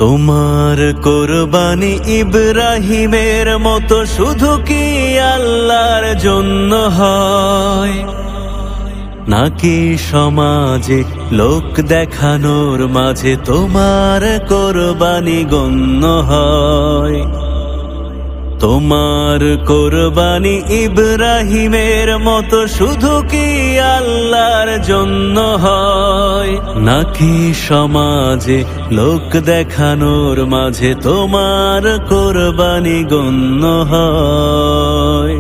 তোমার কোরবানি ইব্রাহিমের মতো শুধু কি আল্লাহর জন্য হয়, নাকি সমাজে লোক দেখানোর মাঝে তোমার কোরবানি গণ্য হয়? তোমার কোরবানি ইব্রাহিমের মতো শুধু কি আল্লাহর জন্য হয়, নাকি সমাজে লোক দেখানোর মাঝে তোমার কোরবানি গণ্য হয়?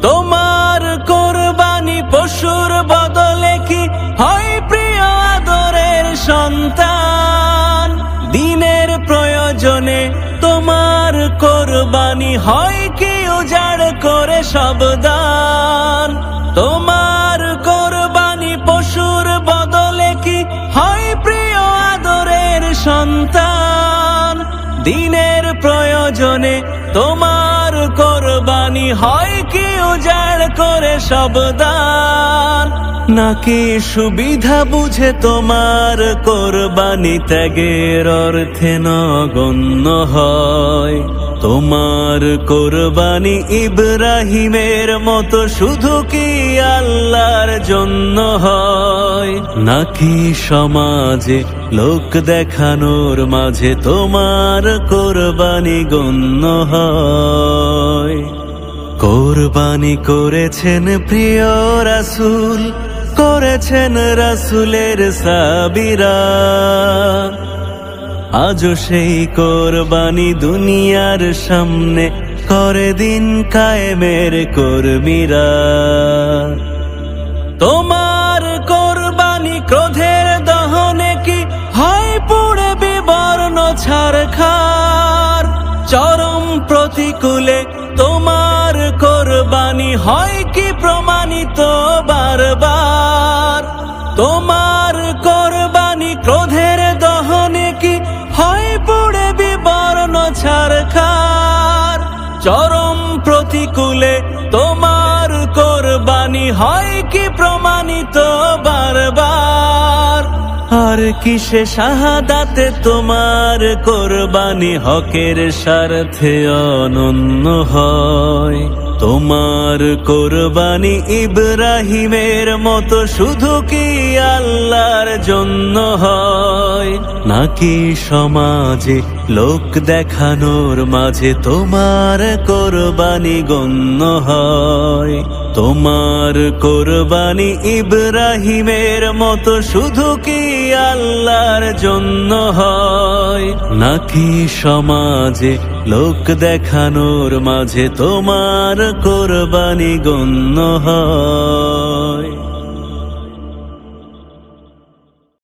তোমার কোরবানি পশুর বদলে কি হয় প্রিয় আদরের সন্তান? দিনের প্রয়োজনে তোমার কোরবানি হয় কি উজাড় করে সব দান? তোমার কোরবানি পশুর বদলে কি হয় প্রিয় আদরের সন্তান? দিনের প্রয়োজনে তোমার কোরবানি হয় কি উজাড় করে সব দান? নাকি সুবিধা বুঝে তোমার কোরবানি ত্যাগের অর্থে নগণ্য হয়? তোমার কোরবানি ইব্রাহিমের মতো শুধু কি আল্লাহর জন্য হয়, নাকি সমাজে লোক দেখানোর মাঝে তোমার কোরবানি গণ্য হয়? কোরবানি করেছেন প্রিয় রাসূল, করেছেন রাসূলের সাহাবীরা, আজও সেই কোরবানি দুনিয়ার সামনে করে দিন কায়েমের কর্মীরা। তোমার কোরবানি ক্রোধের দহনে কি হয় পুড়ে বিবর্ণ ছারখার? চরম প্রতিকূলে তোমার কোরবানি হয় কি প্রমাণিত বারবার? তোমার কোরবানি ক্রোধের দহনে কি হয় পুড়ে বিবর্ণ ছারখার? চরম প্রতিকূলে তোমার কোরবানি হয় কি প্রমাণিত বারবার? আর কিসে শাহাদাতে তোমার কোরবানি হকের স্বার্থে অনন্য হয়? তোমার কোরবানি ইব্রাহিমের মতো শুধু কি আল্লাহর জন্য হয়, নাকি সমাজে লোক দেখানোর মাঝে তোমার কোরবানি গণ্য হয়? তোমার কোরবানি ইব্রাহিমের মতো শুধু কি আল্লাহর জন্য হয়, নাকি সমাজে লোক দেখানোর মাঝে তোমার কোরবানি গণ্য হয়?